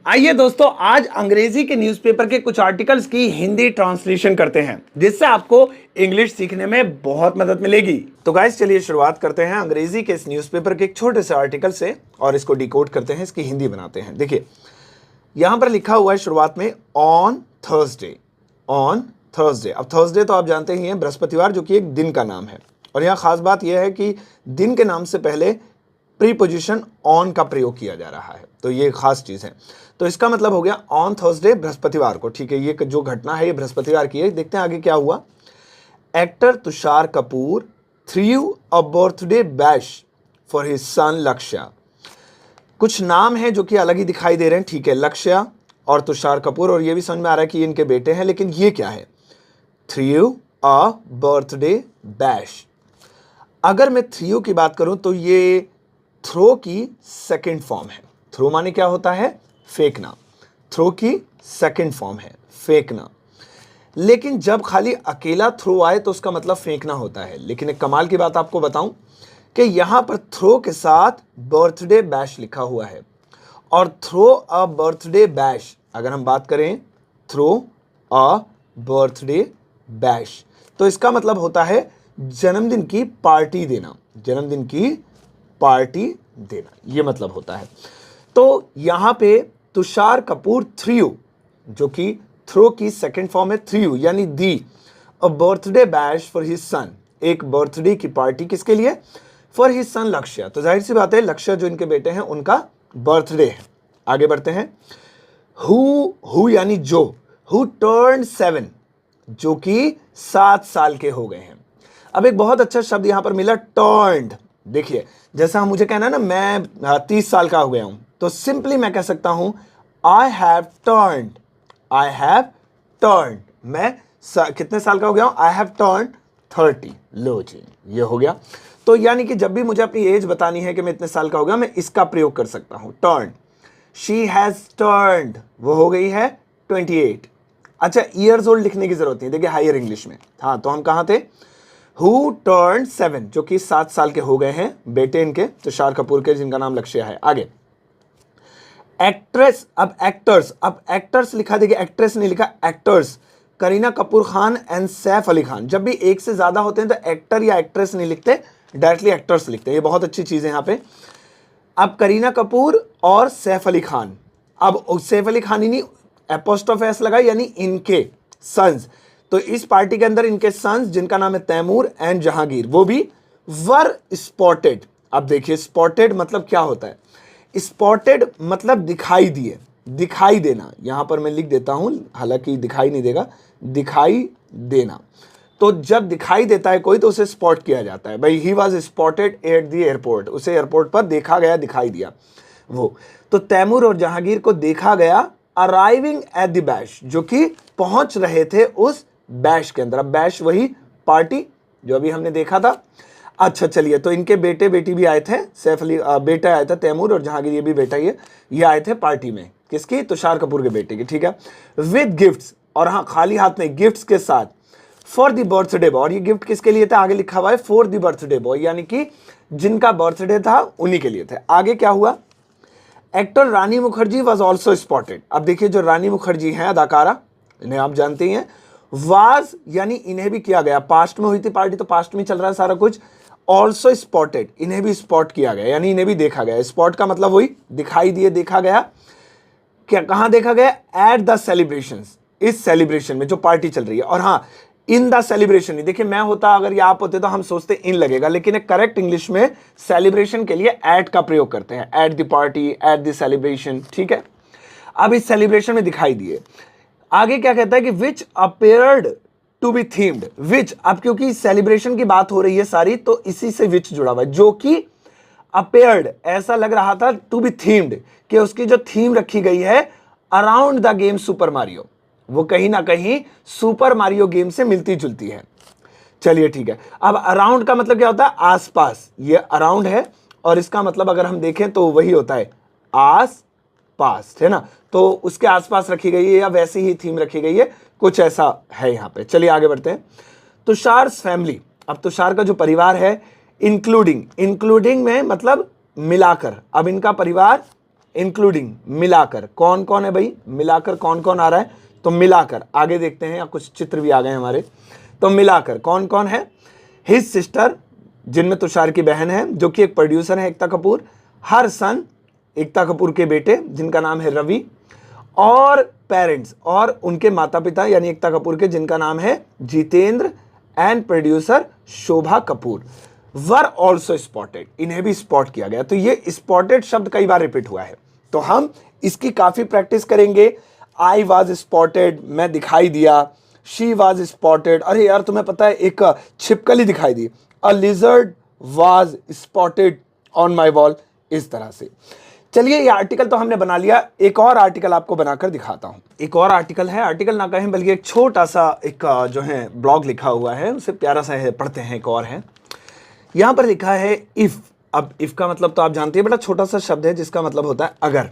आइए दोस्तों, आज अंग्रेजी के न्यूज़पेपर के कुछ आर्टिकल्स की हिंदी ट्रांसलेशन करते हैं, जिससे आपको इंग्लिश सीखने में बहुत मदद मिलेगी। तो गाइस चलिए शुरुआत करते हैं अंग्रेजी के इस न्यूज़पेपर के एक छोटे से आर्टिकल से और इसको डिकोड करते हैं, इसकी हिंदी बनाते हैं। देखिए यहां पर लिखा हुआ है शुरुआत में ऑन थर्सडे। ऑन थर्सडे, अब थर्सडे तो आप जानते ही हैं बृहस्पतिवार, जो कि एक दिन का नाम है। और यहाँ खास बात यह है कि दिन के नाम से पहले प्रीपोजिशन ऑन का प्रयोग किया जा रहा है, तो ये खास चीज है। तो इसका मतलब हो गया ऑन थर्सडे, बृहस्पतिवार को। ठीक है, ये जो घटना है ये बृहस्पतिवार की है। देखते हैं आगे क्या हुआ। Actor Tushar Kapoor through a birthday bash for his सन लक्ष्य। कुछ नाम है जो कि अलग ही दिखाई दे रहे हैं। ठीक है, लक्ष्य और तुषार कपूर, और ये भी समझ में आ रहा है कि इनके बेटे हैं, लेकिन ये क्या है? Through a birthday bash. अगर मैं थ्रू की बात करूं तो ये थ्रो की सेकंड फॉर्म है। थ्रो माने क्या होता है? फेंकना। थ्रो की सेकंड फॉर्म है फेंकना। लेकिन जब खाली अकेला थ्रो आए तो उसका मतलब फेंकना होता है। लेकिन एक कमाल की बात आपको बताऊं कि यहां पर थ्रो के साथ बर्थडे बैश लिखा हुआ है। और थ्रो अ बर्थडे बैश, अगर हम बात करें थ्रो अ बर्थडे बैश, तो इसका मतलब होता है जन्मदिन की पार्टी देना। जन्मदिन की पार्टी देना, ये मतलब होता है। तो यहां पे तुषार कपूर थ्रू, जो कि थ्रो की सेकंड फॉर्म है थ्रू, यानी दी a birthday bash for his son. एक बर्थडे की पार्टी किसके लिए? फॉर हिज सन लक्ष्य। तो जाहिर सी बात है लक्ष्य जो इनके बेटे हैं उनका बर्थडे है। आगे बढ़ते हैं। हु यानी जो, हु टर्न 7, जो कि 7 साल के हो गए हैं। अब एक बहुत अच्छा शब्द यहां पर मिला, टर्न्ड। देखिए जैसा हम मुझे कहना है ना, मैं 30 साल का हो गया हूं, तो सिंपली मैं कह सकता हूं I have turned. I have turned, मैं कितने साल का हो गया हूं? I have turned 30। लो जी, ये हो गया। तो यानी कि जब भी मुझे अपनी एज बतानी है कि मैं इतने साल का हो गया, मैं इसका प्रयोग कर सकता हूं, टर्न। शी हैज टर्न्ड, वो हो गई है 28। अच्छा, ईयर्स ओल्ड लिखने की जरूरत नहीं, देखिए हायर इंग्लिश में। हाँ, तो हम कहां थे? हु टर्न 7, जो कि 7 साल के हो गए हैं बेटे इनके तुषार कपूर के, जिनका नाम लक्ष्य है। आगे एक्ट्रेस, अब एक्टर्स, अब एक्टर्स लिखा, देखिए एक्ट्रेस नहीं लिखा, एक्टर्स। करीना कपूर खान एंड सैफ अली खान। जब भी एक से ज्यादा होते हैं तो एक्टर या एक्ट्रेस नहीं लिखते, डायरेक्टली एक्टर्स लिखते हैं। ये बहुत अच्छी चीज है यहाँ पे। अब करीना कपूर और सैफ अली खान, अब सैफ अली खान ही नहीं, एपोस्ट्रोफ एस लगा, यानी इनके सन्स। तो इस पार्टी के अंदर इनके सन्स, जिनका नाम है तैमूर एंड जहांगीर, वो भी वर स्पॉटेड। अब देखिए स्पॉटेड मतलब क्या होता है? स्पॉटेड मतलब दिखाई दिए, दिखाई देना। यहां पर मैं लिख देता हूं, हालांकि दिखाई नहीं देगा, दिखाई देना। तो जब दिखाई देता है कोई तो उसे स्पॉट किया जाता है। भाई he was spotted at the airport, उसे एयरपोर्ट पर देखा गया, दिखाई दिया वो। तो तैमूर और जहांगीर को देखा गया अराइविंग एट द बैश, जो कि पहुंच रहे थे उस बैश के अंदर। अब बैश वही पार्टी जो अभी हमने देखा था। अच्छा चलिए, तो इनके बेटे बेटी भी आए थे, सैफ अली बेटा आया था तैमूर, और जहांगीर ये भी बेटा ये आए थे पार्टी में। किसकी? तुषार कपूर के बेटे की। ठीक है, विद गिफ्ट्स, और हाँ खाली हाथ नहीं, गिफ्ट्स के साथ। फॉर द बर्थडे बॉय, और ये गिफ्ट किसके लिए था? आगे लिखा हुआ है फॉर द बर्थडे बॉय, यानी कि जिनका बर्थडे था उन्हीं के लिए थे। आगे क्या हुआ? Actor Rani Mukherjee was also spotted. अब देखिए जो रानी मुखर्जी हैं अदाकारा, इन्हें आप जानते हैं। वाज यानी इन्हें भी किया गया, पास्ट में हुई थी पार्टी तो पास्ट में चल रहा है सारा कुछ। ऑल्सो स्पॉटेड, इन्हें भी स्पॉट किया गया, यानी इन्हें भी देखा गया। स्पॉट का मतलब वही दिखाई दिए, देखा गया। क्या कहां देखा गया? एट द सेलिब्रेशंस, इस सेलिब्रेशन में जो पार्टी चल रही है। और हाँ, इन द सेलिब्रेशन, देखिए मैं होता अगर ये आप होते तो हम सोचते इन लगेगा, लेकिन एक करेक्ट इंग्लिश में सेलिब्रेशन के लिए एट का प्रयोग करते हैं। At the party, at the celebration. ठीक है, अब इस सेलिब्रेशन में दिखाई दिए। आगे क्या कहता है कि विच अपेयर्ड टू बी थीम्ड, विच, अब क्योंकि सेलिब्रेशन की बात हो रही है सारी, तो इसी से विच जुड़ा हुआ है, जो कि अपेयर्ड, ऐसा लग रहा था, टू बी थीम्ड, कि उसकी जो थीम रखी गई है around the game super Mario, वो कहीं ना कहीं सुपर मारियो गेम से मिलती जुलती है। चलिए ठीक है, अब अराउंड का मतलब क्या होता है? आसपास, ये अराउंड है, और इसका मतलब अगर हम देखें तो वही होता है आस पास, है ना। तो उसके आसपास रखी गई है या वैसी ही थीम रखी गई है, कुछ ऐसा है यहां पे। चलिए आगे बढ़ते हैं। तुषार फैमिली, अब तुषार का जो परिवार है, इंक्लूडिंग, इंक्लूडिंग में मतलब मिलाकर, अब इनका परिवार इंक्लूडिंग मिलाकर, कौन कौन है भाई, मिलाकर कौन कौन आ रहा है, तो मिलाकर आगे देखते हैं, या कुछ चित्र भी आ गए हमारे, तो मिलाकर कौन कौन है, हिज सिस्टर जिनमें तुषार की बहन है जो कि एक प्रोड्यूसर है एकता कपूर, हर सन एकता कपूर के बेटे जिनका नाम है रवि, और पेरेंट्स और उनके माता पिता यानी एकता कपूर के जिनका नाम है Jitendra, and producer Shobha Kapoor were also spotted, इन्हें भी स्पॉट किया गया। तो ये स्पॉटेड शब्द कई बार रिपीट हुआ है, तो हम इसकी काफी प्रैक्टिस करेंगे। आई वॉज स्पॉटेड, मैं दिखाई दिया, शी वॉज स्पॉटेड, अरे यार तुम्हें पता है एक छिपकली दिखाई दी, a lizard was spotted on my wall, इस तरह से। चलिए ये आर्टिकल तो हमने बना लिया, एक और आर्टिकल आपको बनाकर दिखाता हूं। एक और आर्टिकल है, आर्टिकल ना कहें बल्कि एक छोटा सा एक जो है ब्लॉग लिखा हुआ है, उसे प्यारा सा है, पढ़ते हैं। एक और है, यहां पर लिखा है इफ। अब इफ का मतलब तो आप जानते हैं, बड़ा छोटा सा शब्द है जिसका मतलब होता है अगर।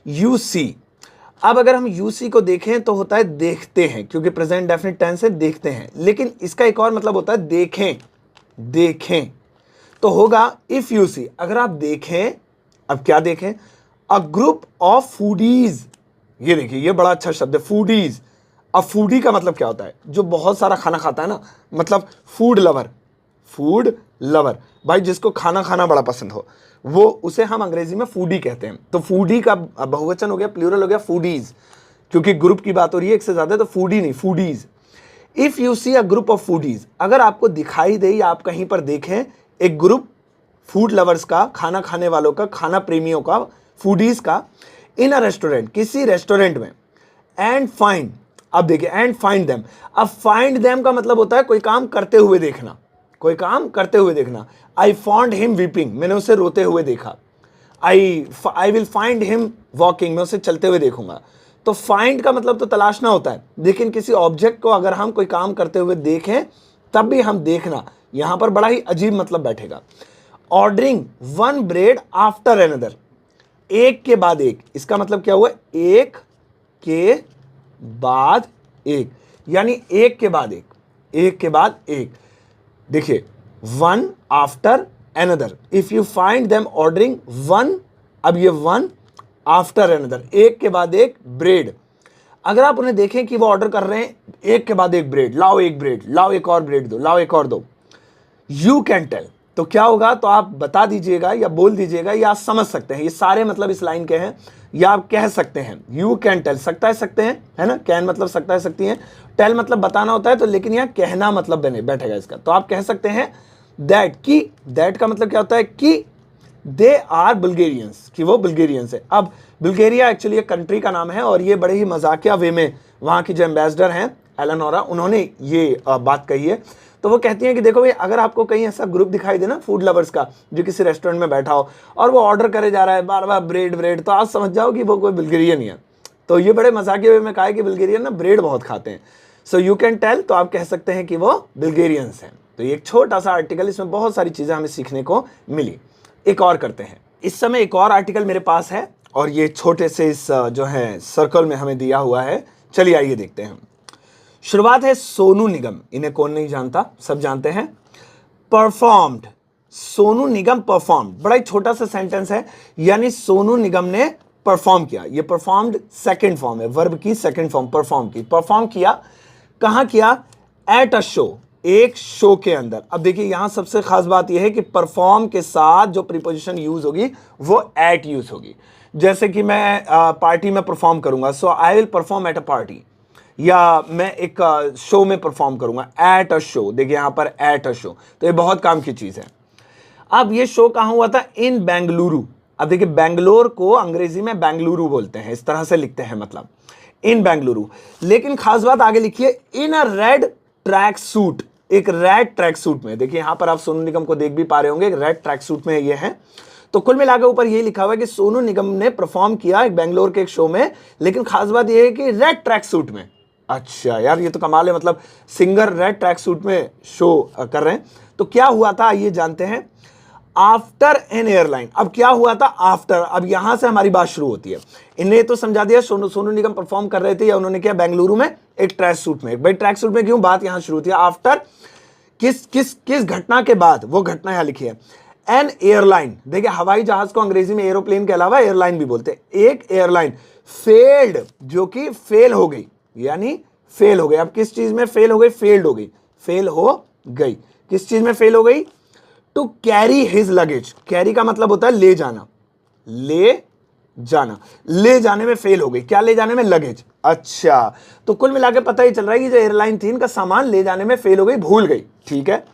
यू सी, अब अगर हम यू सी को देखें तो होता है देखते हैं, क्योंकि प्रेजेंट डेफिनिट टेंस है, देखते हैं, लेकिन इसका एक और मतलब होता है देखें, देखें, तो होगा इफ यू सी, अगर आप देखें। अब क्या देखें, अ ग्रुप ऑफ फूडीज, ये देखिए ये बड़ा अच्छा शब्द है, फूडीज। अब फूडी का मतलब क्या होता है, जो बहुत सारा खाना खाता है ना, मतलब फूड लवर, फूड लवर, भाई जिसको खाना खाना बड़ा पसंद हो, वो उसे हम अंग्रेजी में फूडी कहते हैं। तो फूडी का बहुवचन हो गया, प्लूरल हो गया फूडीज, क्योंकि ग्रुप की बात हो रही है एक से ज्यादा, तो फूडी नहीं, foodies. If you see a group of foodies, अगर आपको दिखाई दे या आप कहीं पर देखें एक ग्रुप फूड लवर्स का, खाना खाने वालों का, खाना प्रेमियों का, फूडीज का, इन अ रेस्टोरेंट, किसी रेस्टोरेंट में, एंड फाइंड, अब देखिए एंड फाइंड देम, अब फाइंड देम का मतलब होता है कोई काम करते हुए देखना, कोई काम करते हुए देखना। आई फाउंड हिम वीपिंग, मैंने उसे रोते हुए देखा। I will find him walking, मैं उसे चलते हुए देखूंगा। तो फाइंड का मतलब तो तलाशना होता है, लेकिन किसी ऑब्जेक्ट को अगर हम कोई काम करते हुए देखें तब भी हम देखना, यहां पर बड़ा ही अजीब मतलब बैठेगा। Ordering one bread after another, एक के बाद एक, इसका मतलब क्या हुआ, एक के बाद एक, यानी एक के बाद एक, एक के बाद एक। देखिए one after another, if you find them ordering one, अब ये वन आफ्टर अनदर, एक के बाद एक ब्रेड, अगर आप उन्हें देखें कि वो ऑर्डर कर रहे हैं एक के बाद एक ब्रेड, लाओ एक ब्रेड, लाओ एक और ब्रेड दो, लाओ एक और दो, यू कैन टेल, तो क्या होगा, तो आप बता दीजिएगा या बोल दीजिएगा या आप समझ सकते हैं, ये सारे मतलब इस लाइन के हैं, या आप कह सकते हैं। यू कैन टेल, सकता है, सकते हैं, है ना, कैन मतलब सकता है, सकती हैं, टेल मतलब बताना होता है, तो लेकिन यहाँ कहना मतलब बने बैठेगा इसका, तो आप कह सकते हैं दैट, की दैट का मतलब क्या होता है कि दे आर बुल्गेरियंस, कि वो बुल्गेरियंस है। अब बुल्गारिया एक्चुअली एक कंट्री का नाम है, और ये बड़े ही मजाकिया वे में वहाँ की जो एम्बेसडर हैं एलेनोरा, उन्होंने ये बात कही है। तो वो कहती हैं कि देखो भाई, अगर आपको कहीं ऐसा ग्रुप दिखाई दे ना फूड लवर्स का, जो किसी रेस्टोरेंट में बैठा हो और वो ऑर्डर करे जा रहा है बार बार ब्रेड ब्रेड, तो आप समझ जाओ कि वो कोई बुल्गारियन ही है। तो ये बड़े मजाकिया वे में कहा है कि बुल्गारियन ना ब्रेड बहुत खाते हैं। सो यू कैन टेल, तो आप कह सकते हैं कि वो बुल्गारियंस हैं। तो ये एक छोटा सा आर्टिकल, इसमें बहुत सारी चीजें हमें सीखने को मिली। एक और करते हैं, इस समय एक और आर्टिकल मेरे पास है, और ये छोटे से इस जो है सर्कल में हमें दिया हुआ है। चलिए आइए देखते हैं। शुरुआत है सोनू निगम, इन्हें कौन नहीं जानता, सब जानते हैं। परफॉर्म्ड, सोनू निगम परफॉर्म्ड, बड़ा ही छोटा सा सेंटेंस है, यानी सोनू निगम ने परफॉर्म किया। ये परफॉर्म्ड सेकंड फॉर्म है, वर्ब की सेकंड फॉर्म, परफॉर्म की। परफॉर्म किया, कहां किया, एट अ शो, एक शो के अंदर। अब देखिए यहां सबसे खास बात यह है कि परफॉर्म के साथ जो प्रीपोजिशन यूज होगी वो एट यूज होगी। जैसे कि मैं पार्टी में परफॉर्म करूंगा, so I will perform at a party, या मैं एक शो में परफॉर्म करूंगा, एट अ शो। देखिए यहां पर एट अ शो, तो ये बहुत काम की चीज है। अब ये शो कहां हुआ था, इन बेंगलुरु। अब देखिए बेंगलोर को अंग्रेजी में बेंगलुरु बोलते हैं, इस तरह से लिखते हैं, मतलब इन बेंगलुरु। लेकिन खास बात आगे लिखिए, इन अ रेड ट्रैक सूट, एक रेड ट्रैक सूट में। देखिए यहां पर आप सोनू निगम को देख भी पा रहे होंगे, एक रेड ट्रैक सूट में ये है। तो कुल मिलाकर ऊपर ये लिखा हुआ है कि सोनू निगम ने परफॉर्म किया एक बेंगलोर के एक शो में, लेकिन खास बात ये है कि रेड ट्रैक सूट में। अच्छा यार, ये तो कमाल है, मतलब सिंगर रेड ट्रैक सूट में शो कर रहे हैं। तो क्या हुआ था आइए जानते हैं। आफ्टर एन एयरलाइन, अब क्या हुआ था, आफ्टर, अब यहां से हमारी बात शुरू होती है। इन्हें तो समझा दिया, सोनू निगम परफॉर्म कर रहे थे, या उन्होंने किया बेंगलुरु में एक ट्रैक सूट में। भाई ट्रैक सूट में क्यों, बात यहां शुरू होती है आफ्टर, किस घटना के बाद, वो घटना यहां लिखी है। एन एयरलाइन, देखिए हवाई जहाज को अंग्रेजी में एरोप्लेन के अलावा एयरलाइन भी बोलते हैं। एक एयरलाइन फेल्ड, जो कि फेल हो गई, यानी फेल हो गई। अब किस चीज में फेल हो गई? फेल्ड हो गई, फेल हो गई। किस चीज में फेल हो गई? To carry his luggage. Carry का मतलब होता है ले जाना, ले जाना, ले जाने में फेल हो गई। क्या ले जाने में? लगेज। अच्छा, तो कुल मिला के पता ही चल रहा है कि जो एयरलाइन थी इनका सामान ले जाने में फेल हो गई, भूल गई। ठीक है।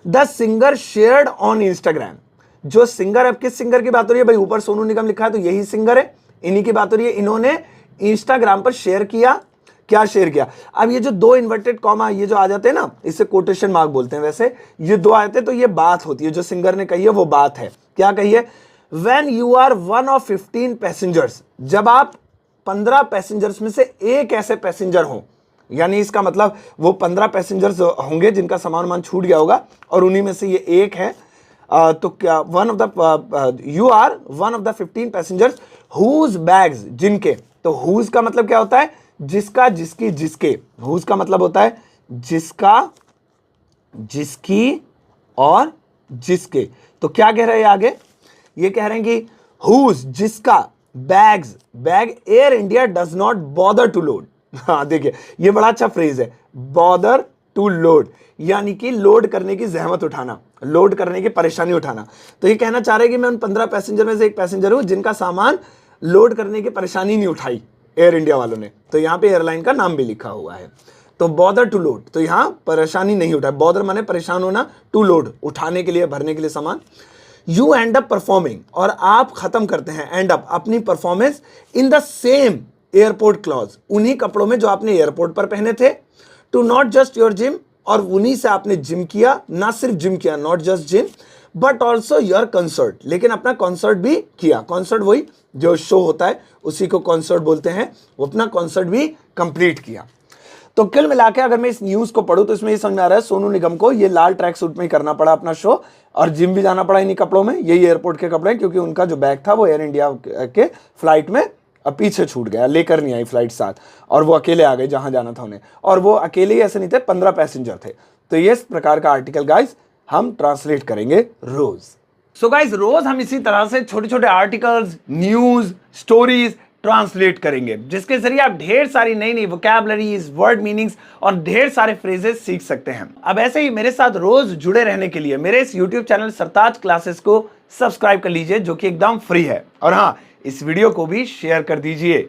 The singer shared on Instagram. जो सिंगर, अब किस सिंगर की बात हो रही है भाई? ऊपर सोनू निगम लिखा है तो यही सिंगर है, इन्हीं की बात हो रही है। इन्होंने इंस्टाग्राम पर शेयर किया। क्या शेयर किया? अब ये जो दो इन्वर्टेड कॉमा ये जो आ जाते हैं ना, इसे कोटेशन मार्क बोलते हैं। वैसे ये दो आते हैं तो ये बात होती है, जो सिंगर ने कही है वो बात है। क्या कही है? When you are one of 15 passengers, जब आप 15 पैसेंजर्स में से एक ऐसे पैसेंजर हो, यानी इसका मतलब वो 15 पैसेंजर्स होंगे जिनका सामान छूट गया होगा और उन्हीं में से ये एक है। तो क्या you are one of the 15 passengers whose bags, जिनके, तो हुज का मतलब क्या होता है? जिसका, जिसकी, जिसके। हुज का मतलब होता है जिसका, जिसकी और जिसके। तो क्या कह रहे हैं आगे? ये कह रहे हैं कि हुज, जिसका, bags, bag Air India does not bother to load. हाँ देखिए, ये बड़ा अच्छा फ्रेज है, बॉदर टू लोड, यानी कि लोड करने की जहमत उठाना, लोड करने की परेशानी उठाना। तो ये कहना चाह रहे हैं कि मैं उन 15 पैसेंजर में से एक पैसेंजर हूं जिनका सामान लोड करने की परेशानी नहीं उठाई एयर इंडिया वालों ने। तो यहां पे एयरलाइन का नाम भी लिखा हुआ है। तो बॉदर टू लोड, तो यहां परेशानी नहीं उठाई। बॉदर माने परेशान होना, टू लोड उठाने के लिए, भरने के लिए सामान। यू एंड अप परफॉर्मिंग, और आप खत्म करते हैं, एंड अप, अपनी performance in the same airport cloth, उन्हीं कपड़ों में जो आपने एयरपोर्ट पर पहने थे। To not just your gym, और उन्हीं से आपने जिम किया, ना सिर्फ जिम किया, not just gym, but also your concert, लेकिन अपना कॉन्सर्ट भी किया। कॉन्सर्ट वही जो शो होता है उसी को कॉन्सर्ट बोलते हैं। वो अपना कॉन्सर्ट भी कंप्लीट किया। तो कुल मिला के अगर मैं इस न्यूज को पढ़ूं तो इसमें ये समझ में आ रहा है सोनू निगम को ये लाल ट्रैक सूट में ही करना पड़ा अपना शो, और जिम भी जाना पड़ा इन्हीं कपड़ों में। यही एयरपोर्ट के कपड़े हैं, क्योंकि उनका जो बैग था वो एयर इंडिया के फ्लाइट में पीछे छूट गया, लेकर नहीं आई फ्लाइट साथ, और वो अकेले आ गए जहां जाना था उन्हें। और वो अकेले ही ऐसे नहीं थे, 15 पैसेंजर थे। तो ये इस प्रकार का आर्टिकल गाइस हम ट्रांसलेट करेंगे रोज। सो गाइस, रोज हम इसी तरह से छोटे छोटे आर्टिकल्स, न्यूज, स्टोरीज ट्रांसलेट करेंगे, जिसके जरिए आप ढेर सारी नई नई वोकैबुलरीज, वर्ड मीनिंग्स और ढेर सारे फ्रेजेस सीख सकते हैं। अब ऐसे ही मेरे साथ रोज जुड़े रहने के लिए मेरे इस YouTube चैनल सरताज क्लासेस को सब्सक्राइब कर लीजिए, जो कि एकदम फ्री है। और हाँ, इस वीडियो को भी शेयर कर दीजिए।